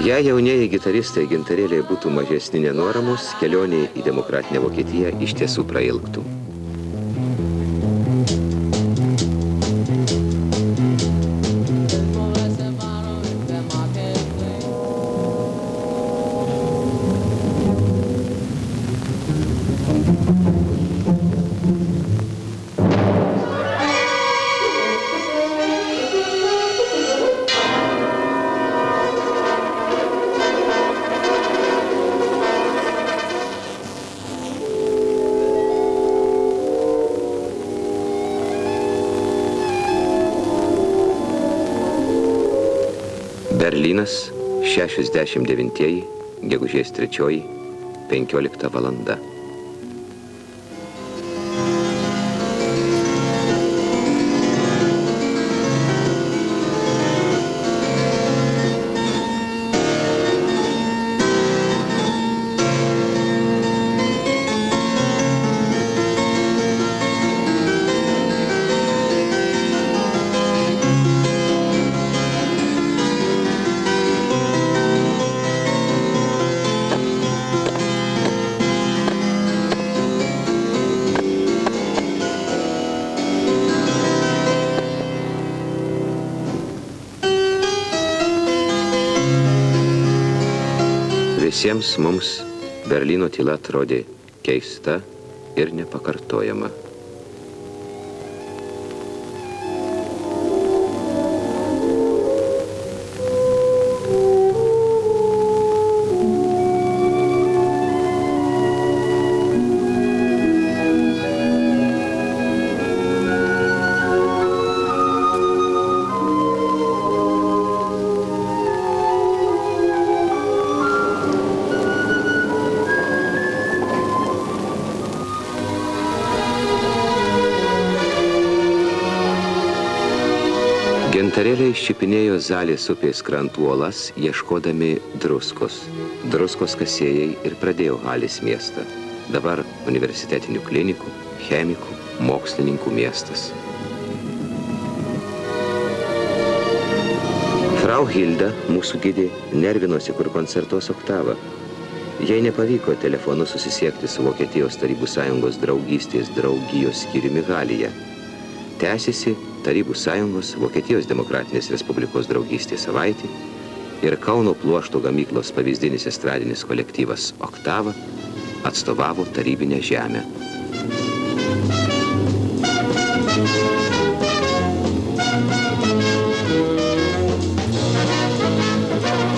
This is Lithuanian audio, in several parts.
Jei jaunieji gitaristai gintarėliai būtų mažesni nenuoramos, kelionė į demokratinę Vokietiją iš tiesų prailgtų. Berlynas, 69, gegužės 3, 15 valanda. Visiems mums Berlyno tyla atrodė keista ir nepakartojama. Gintarėliai ščipinėjo Zalės upės krantų uolas, ieškodami druskos. Druskos kasėjai ir pradėjo Halės miestą. Dabar universitetinių klinikų, chemikų, mokslininkų miestas. Frau Hilda, mūsų gidė, nervinosi, kur koncertuos oktavą. Jai nepavyko telefonu susisiekti su Vokietijos Tarybų Sąjungos draugystės draugijos skyriumi Halyje. Tęsiasi Tarybų Sąjungos Vokietijos Demokratinės Respublikos draugystės savaitė ir Kauno pluošto gamyklos pavyzdinis estradinis kolektyvas Oktava atstovavo tarybinę žemę.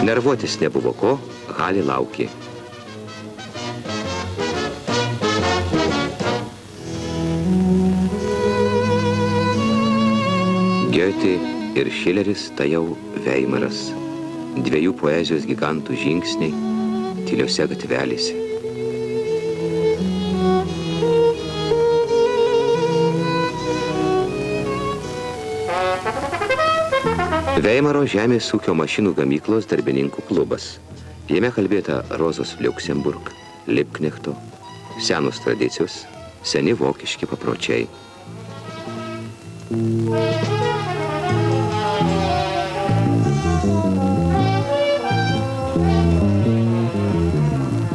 Nervuotis nebuvo ko, Halė laukė. Goethe ir Šileris tai jau Veimaras, dviejų poezijos gigantų žingsniai tyliose gatvelėse. Veimaro žemės ūkio mašinų gamyklos darbininkų klubas. Jame kalbėta Rozos Liuksemburg, Liebknechto, senos tradicijos, seni vokiški papročiai.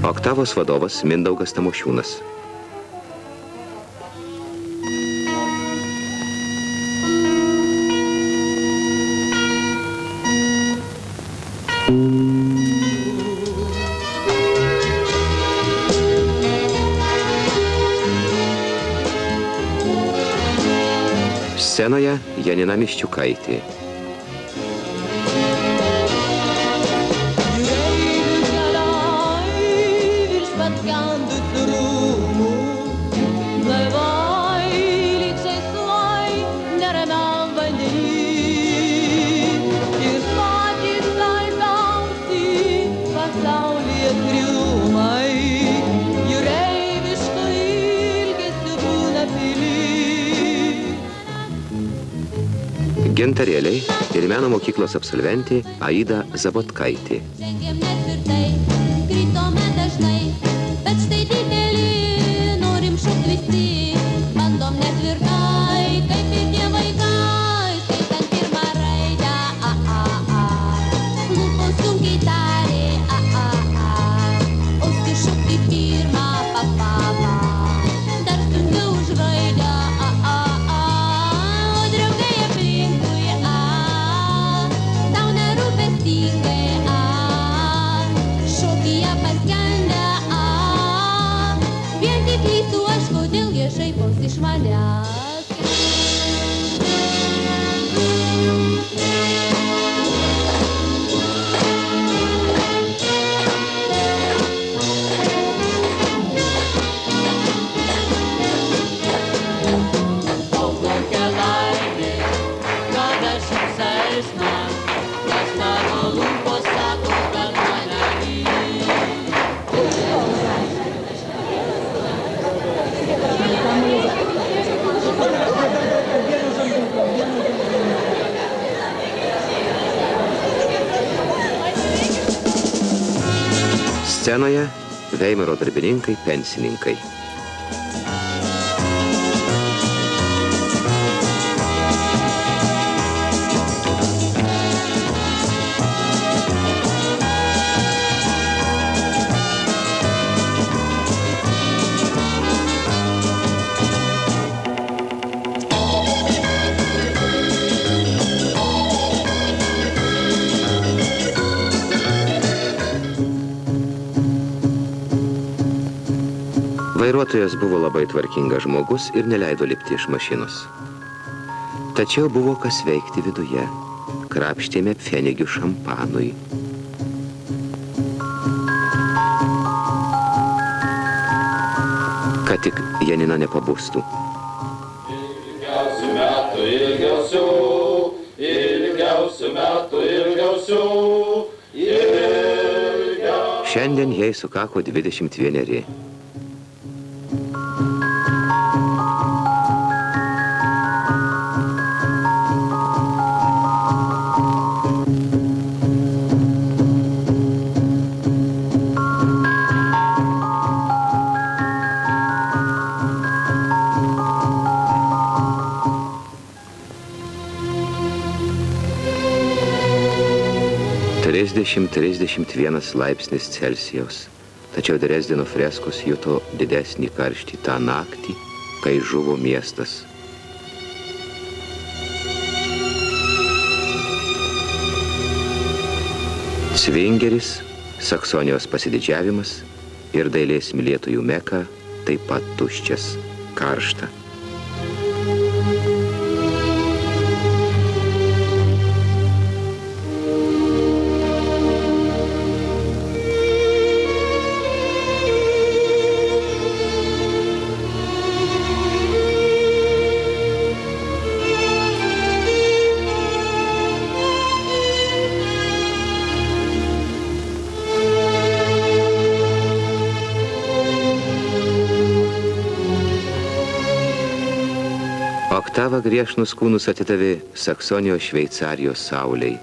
Oktavos vadovas Mindaugas Tamošiūnas. Scenoje Janina Miščiukaitė. Gintarėliai ir meno mokyklos absolventė Aida Zabotkaitė. Sunkiai Scenoje Veimaro darbininkai, pensininkai. Vairuotojas buvo labai tvarkingas žmogus ir neleido lipti iš mašinos. Tačiau buvo kas veikti viduje. Krapštėme pfenigių šampanui. Kad tik Janina nepabustų. Ilgiausių metų, ilgiausių, ilgiausių metų, ilgiausių, ilgiausių. Šiandien jai sukako 21. - 31 laipsnis Celsijaus. Tačiau Dresdeno freskos juto didesnį karštį tą naktį, kai žuvo miestas. Svingeris, Saksonijos pasididžiavimas ir dailės mylėtojų Meka taip pat tuščias, karšta. Oktava griežnus kūnus atidavė Saksonijos Šveicarijos sauliai.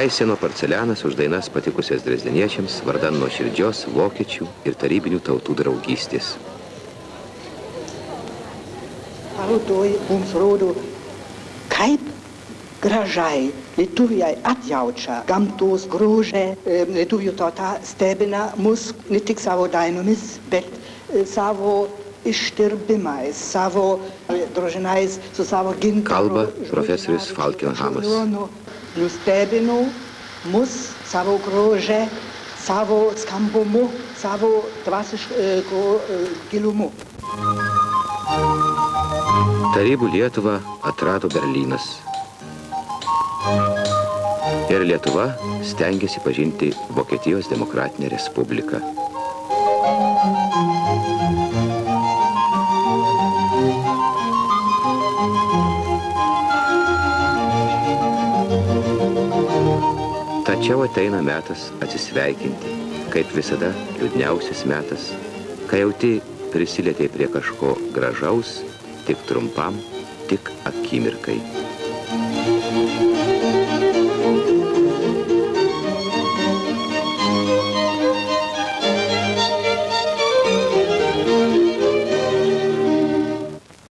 Maiseno porcelianas už dainas patikusias drezdeniečiams vardan nuoširdžios vokiečių ir tarybinių tautų draugystės. Parodoj mums rodo, kaip gražiai Lietuvijai atjaučia gamtos grožį. Lietuvių tauta stebina mus ne tik savo dainomis, bet savo išdirbimais, savo drožinais, su savo gintaru. Kalba profesorius Falkenhamas. Nustebino mus savo grožį, savo skambumu, savo dvasišku gilumu. Tarybų Lietuvą atrado Berlynas. Ir Lietuva stengiasi pažinti Vokietijos demokratinę respubliką. Tačiau ateina metas atsisveikinti, kaip visada liūdniausias metas, kai jauti prisilietė prie kažko gražaus, tik trumpam, tik akimirkai.